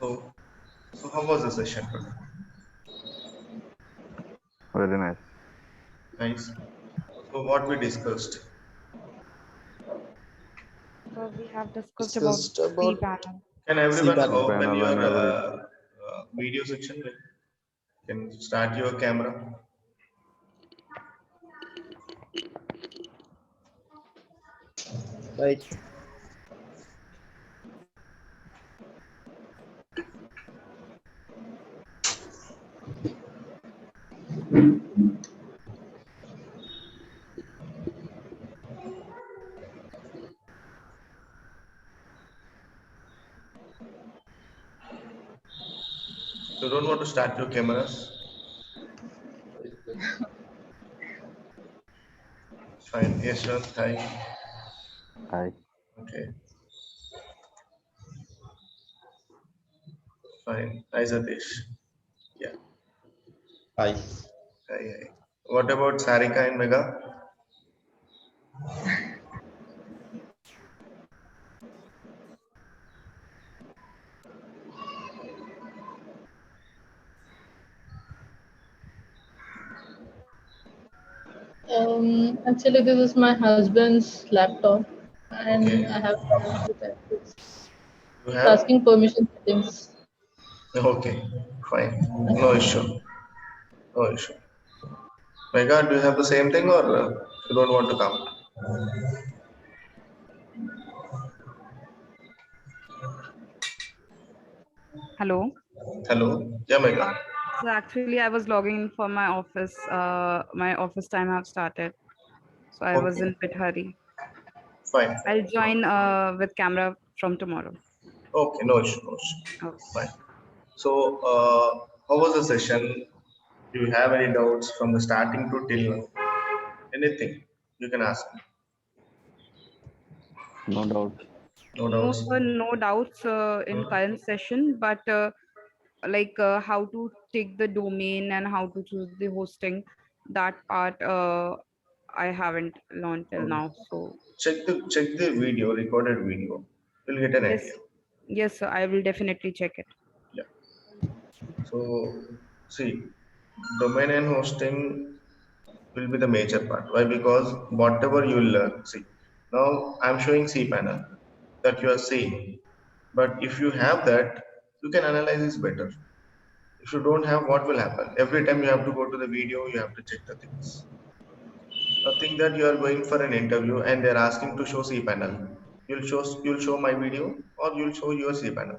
So, so how was the session today? Very nice. Nice. So what we discussed? We have discussed about Discussed about cPanel. Can everyone cPanel. open Panel your and every video section? Like, can start your camera. Right. You don't want to start your cameras? Fine. Yes, sir. Hi. hi. Okay. Fine. Hi, Satish. Yeah. Hi. Hi, hi. What about Sarika and Mega? Actually, this is my husband's laptop, and Okay. I have problems with that. It's You have? asking permission settings. Okay. Fine. No issue. No issue. Mega, do you have the same thing or you don't want to come? Hello. Hello? Yeah, Uh, Mega. so actually, I was logging in for my office. My office time have started, so I was Okay. in bit hurry. Fine. I'll join with camera from tomorrow. Okay. No issue. No issue. Oh. Fine. So, how was the session? Do you have any doubts from the starting to till now? Anything you can ask. No doubt. No No, doubts. sir, no doubts in Hmm. current session, but how to take the domain and how to choose the hosting, that part I haven't learned till Okay. now. So Check the video, recorded video. You'll get an idea. yes, yes, sir, I will definitely check it. Yeah. So see, domain and hosting will be the major part. Why? Because whatever you learn, see, now I'm showing cPanel that you are seeing. But if you have that, you can analyze this better. If you don't have, what will happen? Every time you have to go to the video, you have to check the things. Think that you are going for an interview and they're asking to show cPanel. You'll show my video or you'll show your cPanel.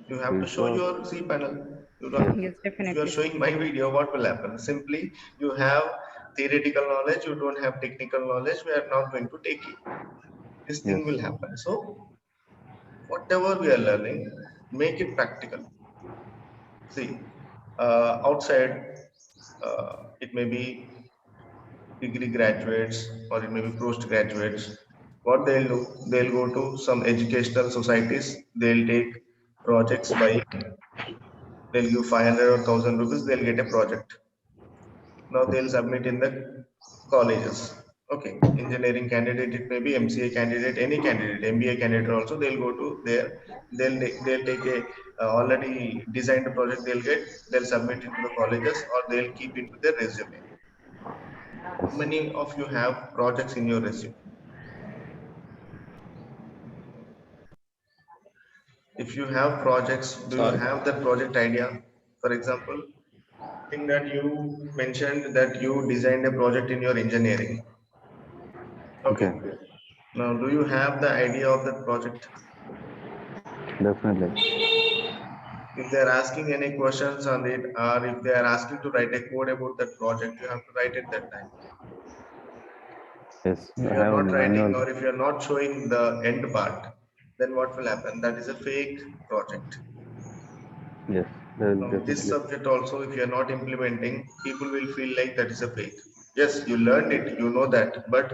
You have We to show show. your cPanel. You Yes. don't, Yes, if you are definitely, sir. showing my video, what will happen? Simply you have theoretical knowledge, you don't have technical knowledge, we are not going to take you. This Yes. thing will happen. So whatever we are learning, make it practical. See, outside it may be degree graduates or it may be postgraduates. What they'll do, they'll go to some educational societies, they'll take projects by, they'll give 500 or 1000 rupees, they'll get a project. Now Yes. they'll submit in the colleges. Okay, engineering candidate, it may be MCA candidate, any candidate, MBA candidate also, they'll go to there, they'll take a already designed project, they'll submit into the colleges or they'll keep into their resume. How Yes. many of you have projects in your resume? If you have projects, do you Sorry. have that project idea? For example, think that you mentioned that you designed a project in your engineering. Okay. Okay. Now, do you have the idea of that project? Definitely. If they are asking any questions on it, or if they are asking to write a code about that project, you have to write it that time. Yes. If I you are have a not writing manual. or if you are not showing the end part, then what will happen? That is a fake project. Yes. There is Now, this definitely. subject also, if you are not implementing, people will feel like that is a fake. Yes, you learned it, you know that, but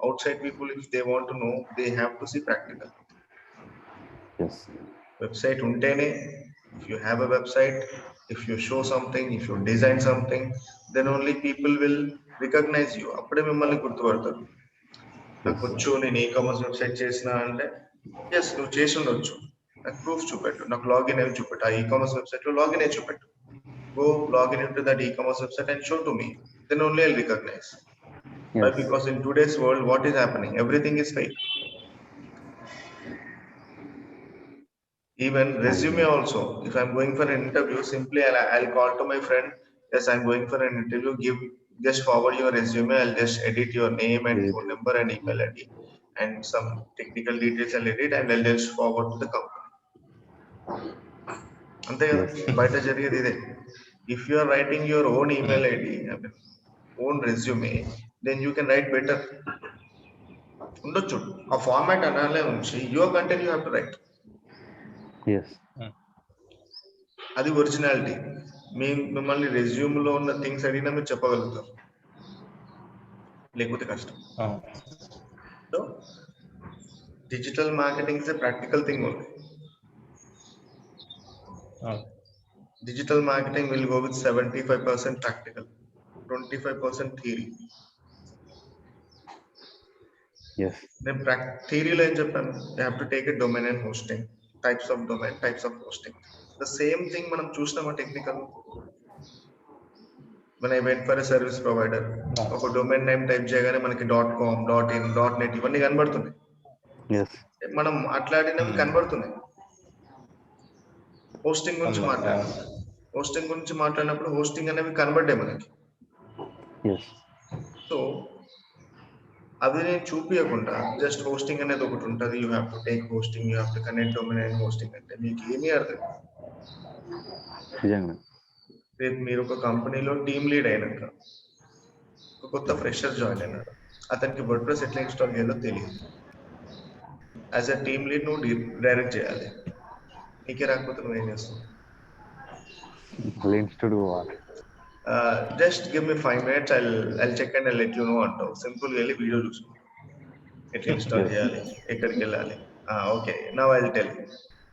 outside people, if they want to know, they have to see practical. Yes. Website untene, if you have a website, if you show something, if you design something, then only people will recognize you. అప్పుడే మిమ్మల్ని గుర్తుపడతారు. నాకు Yes. వచ్చు నేను e commerce website చేసిన అంటే yes నువ్వు చేసి ఉండొచ్చు నాకు ప్రూఫ్ చూపెట్టు, నాకు లాగిన్ అయ్యి చూపెట్టు, ఆ ఈ-కామర్స్ వెబ్సైట్ లో లాగిన్ అయ్యి చూపెట్టు. Go log in into that e-commerce website and show to me. Then only I'll recognize. Why? Yes. Because in today's world, what is happening? Everything is fake. Even resume also. If I'm going for an interview, simply I'll call to my friend. Yes, I'm going for an interview. Just forward your resume. I'll just edit your name and phone number and email ID and some technical details I'll edit and I'll just forward to the company. అంతే కదా బయట జరిగేది ఇదే. If you are writing your own email ID, I mean, own resume, then you can write better. ఉండొచ్చు ఆ format అనాలే ఉంచి your content you have to right. Yes. అది originality. మిమ్మల్ని రెజ్యూమ్ లో ఉన్న థింగ్స్ అడిగినా మీరు చెప్పగలుగుతారు, లేకపోతే కష్టం. So digital marketing is a practical thing only. Digital marketing will go with 75% practical, 25% theory. Yes. Then theory lo em cheptanu, you have to take a domain and hosting, types of domain, types of hosting. The same thing manam chusnama technical. When I went for a service provider, oka domain name type cheyagane manaki .com, .in, .net ivanni kanabadutunnayi. Yes. మనం అట్లాడినవి కనబడుతున్నాయి. Hosting గురించి మాట్లాడినప్పుడు hosting అనేవి కనబడ్డాయి మనకి. So అది నేను చూపించకుండా జస్ట్ హోస్టింగ్ అనేది ఒకటి ఉంటుంది, you have to take hosting, you have to connect domain and hosting అంటే మీకు ఏమీ అర్థం. రేపు మీరు ఒక కంపెనీలో టీమ్ లీడ్ అయినాక ఒక కొత్త ఫ్రెషర్ జాయిన్ అయినాడు, అతనికి వర్డ్ప్రెస్ ఎట్లా ఇన్స్టాల్ చేయాలో తెలియదు. యాజ్ అ టీమ్ లీడ్ నువ్వు డైరెక్ట్ చేయాలి, నీకే రాకపోతే నువ్వు ఏం చేస్తావు? Just give me 5 minutes, I'll check and I'll let you know అంటావు. సింపుల్ గా వెళ్ళి వీడియో చూసుకో, ఎట్లా ఇన్స్టాల్ చేయాలి, ఎక్కడికి వెళ్ళాలి. Okay, now I'll tell you.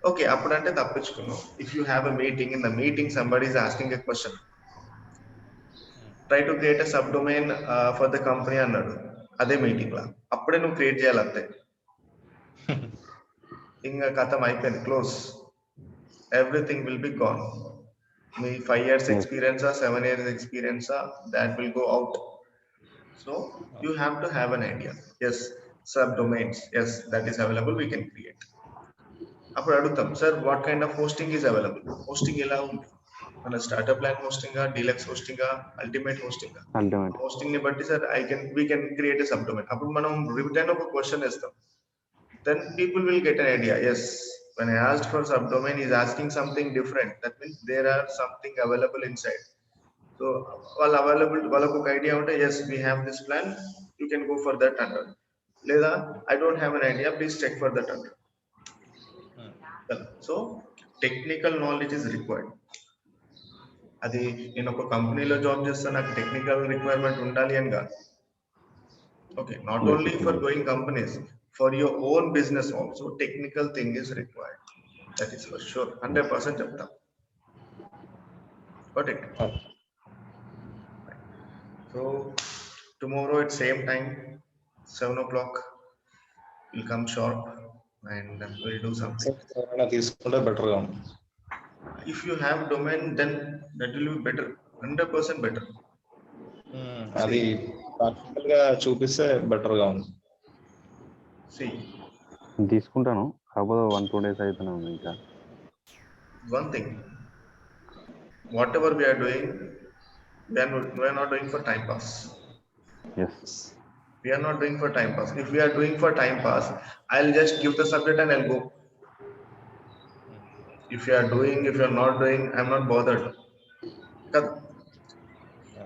Okay, అప్పుడంటే తప్పించుకున్నావు. If you have a meeting, in the meeting somebody is asking a question, try to create a sub domain for the company అన్నాడు, అదే మీటింగ్ లా అప్పుడే నువ్వు క్రియేట్ చేయాలి అంతే. ఇంకా కథం అయిపోయింది, close. Everything will be gone. Me 5 years experience or 7 years experience, that will go out. So you have to have an idea. Yes, subdomains, yes, that is available, we can create. అప్పుడు అడుగుతాం, sir what kind of hosting is available? Hosting ఎలా ఉంది? మన startup plan hosting, deluxe hosting, ultimate hosting. Hosting ని బట్టి sir we can create a subdomain. అప్పుడు మనం return ఒక క్వశ్చన్ ఇస్తాం, then people will get an idea. Yes, when I asked for subdomain, he's asking something different. That means there are something available inside. So వాళ్ళకు ఒక idea ఉంటే, yes, we have this plan, you can go for that under. లేదా I don't have an idea, please check for that under. So technical knowledge is required. అది నేను ఒక కంపెనీలో job చేస్తా, నాకు టెక్నికల్ రిక్వైర్మెంట్ ఉండాలి అని కాదు. Okay, not only for going companies, for your own business also technical thing is required. That is for sure, 100% చెప్తా. Got it? So tomorrow at same time 7 o'clock we'll come sharp and we'll do something. తీసుకుంటే better గా ఉంది. If you have domain, then that will be better, 100% better. అది practical గా చూపిస్తే better గా ఉంది. తీసుకుంటాను, కాకపోతే 1-2 days అయితేనే ఉంది. ఇంకా one thing, whatever we are doing, we are not doing for time pass. Yes, we are not doing for time pass. If we are doing for time pass, I'll just give the subject and I'll go. If you are doing, if you are not doing, I'm not bothered.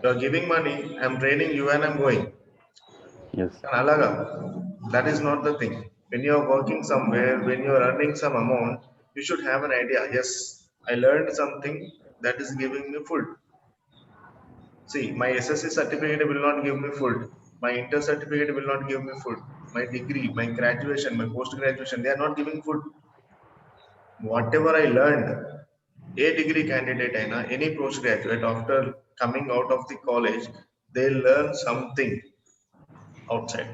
You are giving money, I'm training you and I'm going. yes, Alaga, that is not the thing. When you are working somewhere, when you are earning some amount, you should have an idea. Yes, I learned something that is giving me food. See, my SSC certificate will not give me food. My inter certificate will not give me food. My degree, my graduation, my post graduation, they are not giving food. Whatever I learned, a degree candidate, any postgraduate, after coming out of the college, they learn something outside.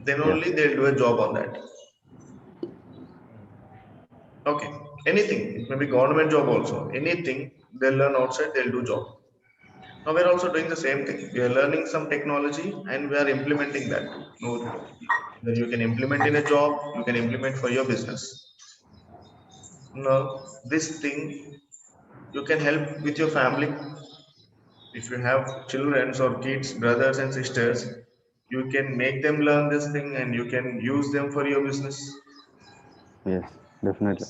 Then only they'll do a job on that. Okay, anything. It may be government job also. Anything they'll learn outside, they'll do job. Now we're also doing the same thing. We are learning some technology and we are implementing that. No, that you can implement in a job, you can implement for your business. Now, this thing you can help with your family. If you have children or kids, brothers and sisters, you can make them learn this thing and you can use them for your business. Yes, definitely.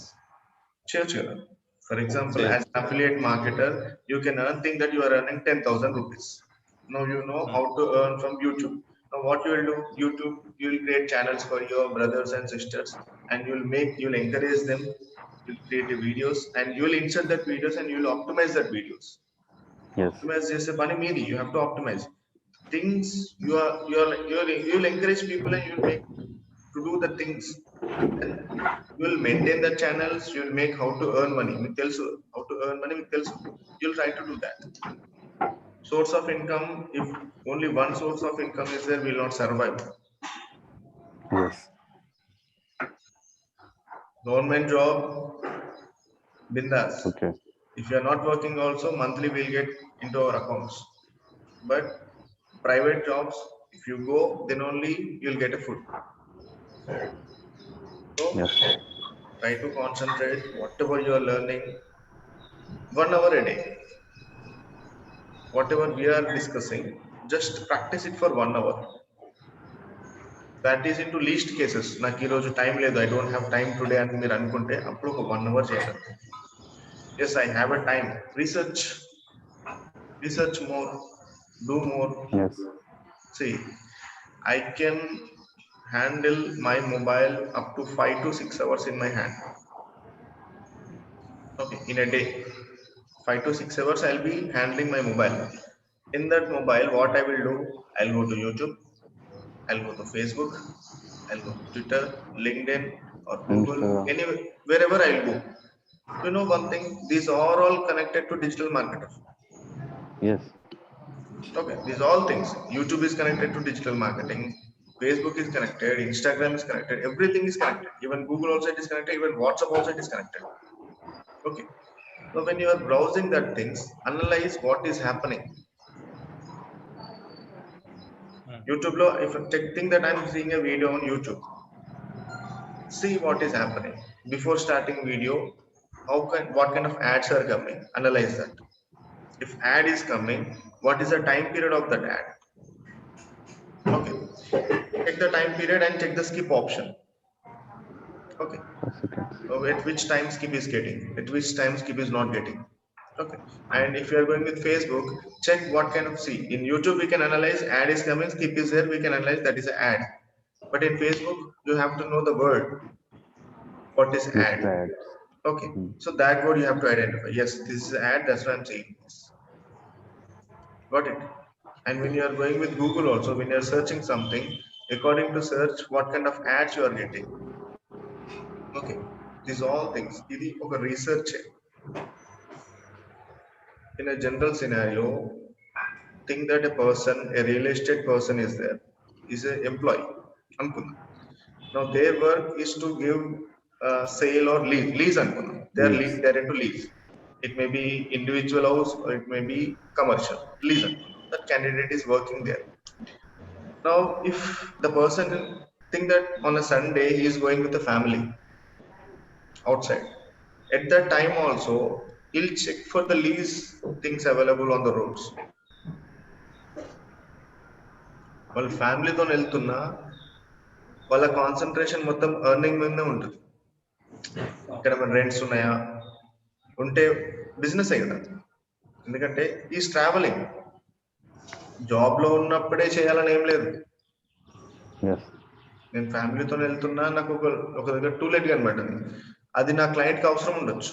Sure, sure. For example, Yes. as an affiliate marketer, you can earn think that you are earning 10,000 rupees. Now you know how to earn from YouTube. Now what you will do, YouTube, you will create channels for your brothers and sisters and you'll encourage them, you'll create the videos and you will insert that videos and you will optimize that videos. Yes, Optimize just a bunny media, you have to optimize. Things you'll encourage people and you'll make to do the things and you will maintain the channels, you will make how to earn money. మీకు తెలుసు how to earn money, మీకు తెలుసు. You'll try to do that. Source of income, if only one source of income is there, will not survive. yes, Government job, bindas. okay, If you are not working also, monthly will get into our accounts. But private jobs, if you go, then only you'll get a food. So yes, try to concentrate whatever you are learning 1 hour a day. Whatever we are discussing, just practice it for 1 hour. That is into least cases. నాకు ఈరోజు time లేదు, I don't have time today అని మీరు అనుకుంటే అప్పుడు ఒక 1 hour చేయాలి. Yes, I have a time. Research more, do more. yes, See, I can handle my mobile up to 5 to 6 hours in my hand. Okay, in a day, 5 to 6 hours I'll be handling my mobile. In that mobile, what I will do, I'll go to YouTube, I'll go to Facebook, I'll go to Twitter, LinkedIn, or Google, Instagram. anywhere, wherever I'll go. You know one thing, these are all connected to digital marketer. yes, Okay, these all things. YouTube is connected to digital marketing, Facebook is connected, Instagram is connected, everything is connected. Even Google also it is connected, even WhatsApp also it is connected. Okay. So when you are browsing that things, analyze what is happening. YouTube lo, if you think that I'm seeing a video on YouTube, see what is happening before starting video. What kind of ads are coming? Analyze that. If ad is coming, what is the time period of that ad? Okay, check the time period and check the skip option. Okay, okay, so at which time skip is getting, at which time skip is not getting. Okay, and if you are going with Facebook, check what kind of, see, in YouTube we can analyze ad is coming, skip is there, we can analyze that is an ad. But in Facebook you have to know the word, what is yes, ad. bad. Okay, so that word you have to identify. Yes, this is an ad, that's why I'm saying this. Got it? And when you are going with Google also, when you are searching something, according to search, what kind of ads you are getting. Okay, these all things. This is a research. In a general scenario, think that a person, a real estate person is there, is an employee. Now their work is to give sale or lease. They're Lease. they're into lease. It may be individual house or it may be commercial lease. That candidate is working there. Now if the person think that on a Sunday he is going with the family outside, at that time also he'll check for the lease things available on the roads. వాళ్ళ ఫ్యామిలీతో వెళ్తున్నా వాళ్ళ concentration మొత్తం earning మీదనే ఉంటుంది. ఇక్కడ మన rents ఉన్నాయా, ఉంటే బిజినెస్ కదా. ఎందుకంటే ఈజ్ ట్రావెలింగ్, జాబ్ లో ఉన్నప్పుడే చేయాలని ఏం లేదు. yes, నేను ఫ్యామిలీతో వెళ్తున్నా, నాకు ఒక దగ్గర టూలెట్ కనబడింది, అది నా క్లయింట్ కి అవసరం ఉండొచ్చు.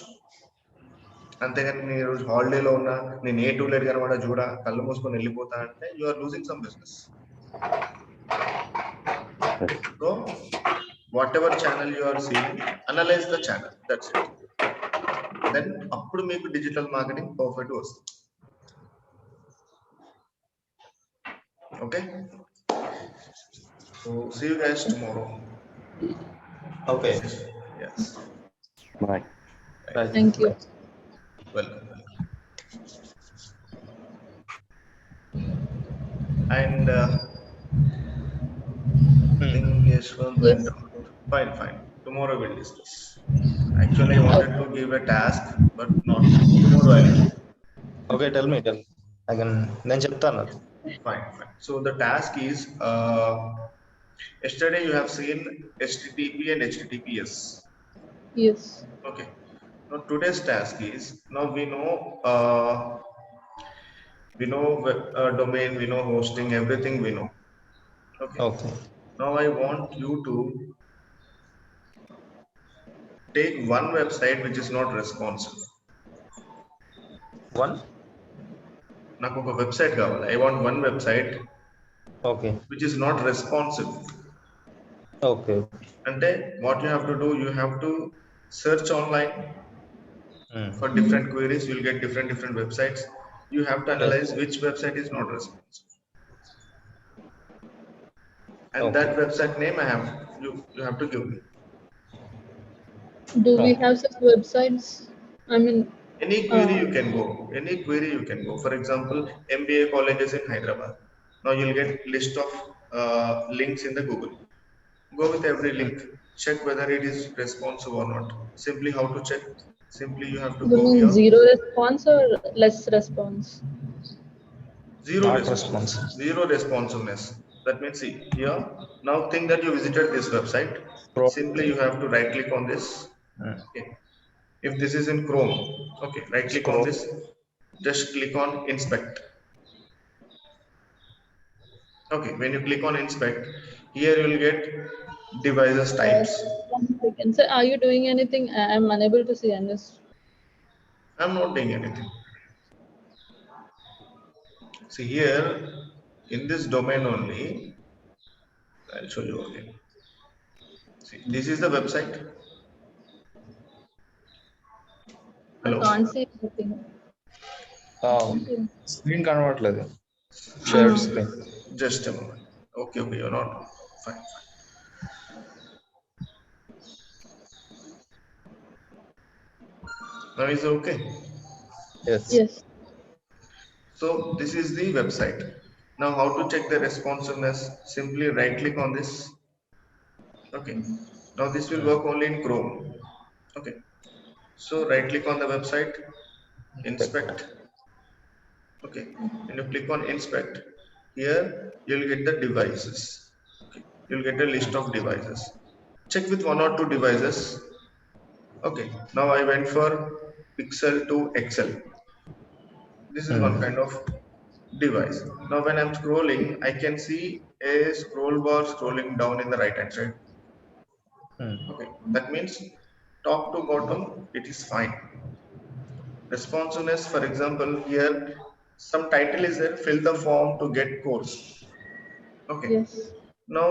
అంతేగాని నేను ఈరోజు హాలిడేలో ఉన్నా, నేను ఏ టూలెట్ కనబడా చూడ కళ్ళు మూసుకొని వెళ్ళిపోతా అంటే you are losing some business. yes, so whatever channel you are seeing, analyse the channel, that's it. Then అప్పుడు మీకు డిజిటల్ మార్కెటింగ్ పర్ఫెక్ట్ వస్తుంది. Okay, so see you guys tomorrow. Okay. Yes. Bye. Right. Thank you. Welcome. And I think Yashwant went Yes. out. Fine, fine. Tomorrow we'll discuss. Actually, I wanted to give a task, but not now. Tomorrow I'll give. Okay, tell me. I can then చెప్తాను. Fine, fine. So the task is yesterday you have seen HTTP and HTTPS. Yes. Okay. Now today's task is now we know domain, we know hosting, everything we know. Okay. Okay. Now I want you to take one website which is not responsive. One. నాకు ఒక website కావాలి. I want one website Okay. which is not responsive. Okay. అంటే what you have to do, you have to search online for different queries. You'll get different websites. You have to analyze which website is not responsive. And Okay. that website name you have to give me. Do we Okay. have such websites? I mean, Any query you can go. Any query you can go. For example, MBA colleges in Hyderabad. Now you'll get list of links in the Google. Go with every link. Check whether it is responsive or not. Simply how to check? Simply you have to you go mean here. zero response or less response? Zero Not response. responsive. Zero responsiveness. That means see here. Now think that you visited this website. Chrome. Simply you have to right click on this. Okay. If this is in Chrome, okay, right click on Chrome. this. Just click on inspect. Okay, when you click on inspect, here you will get devices types. 1 second. Sir, are you doing anything? I'm unable to see. I'm just. I'm not doing anything. See here in this domain only, I'll show you again. See, this is the website. I Hello. can't see anything. Screen కనబడట్లేదు. Shared screen. Just a moment. Okay, you're not fine. Now is it okay? Yes. Yes. So this is the website. Now how to check the responsiveness? Simply right click on this. Okay. Now this will work only in Chrome. Okay. So right click on the website, inspect. Okay. When you click on inspect, here you'll get the devices. Okay. You'll get a list of devices. Check with 1 or 2 devices. Okay. Now I went for Pixel to Excel. This is one kind of device. Now when I'm scrolling, I can see a scroll bar scrolling down in the right hand side. Okay, that means top to bottom it is fine. Responsiveness, for example, here some title is there, fill the form to get course. Okay. Yes. Now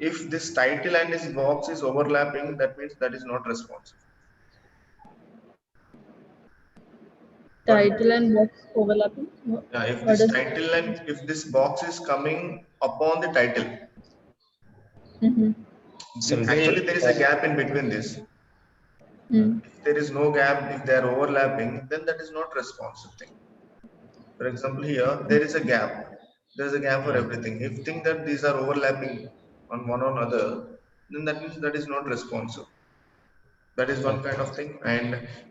if this title and this box is overlapping, that means that is not responsive. Title and box overlapping? Yeah, if What this is- title and if this box is coming upon the title, actually there is a gap in between this. If there is no gap, if they are overlapping, then that is not responsive thing. For example, here there is a gap. There is a gap for everything. If you think that these are overlapping on one or another, then that means that is not responsive. That is one kind of thing. And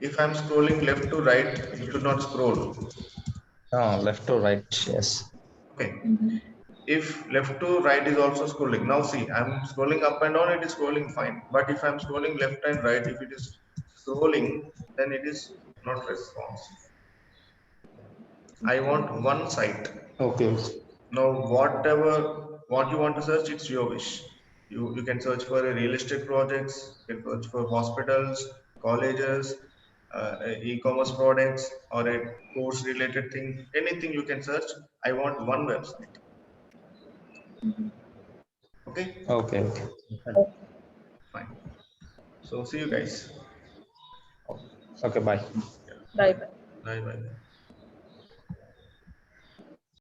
if I'm scrolling left to right, you should not scroll. Left to right. Yes. Okay. If left to right is also scrolling. Now see, I'm scrolling up and down, it is scrolling fine. But if I'm scrolling left and right, if it is scrolling, then it is not responsive. I want one site. Okay. Now, what you want to search, it's your wish. You can search for a real estate projects, you can search for hospitals, colleges, e-commerce products, or a course related thing. Anything you can search. I want one website. Okay. Okay. Fine. So see you guys. Okay. Bye. Bye bye. Bye bye.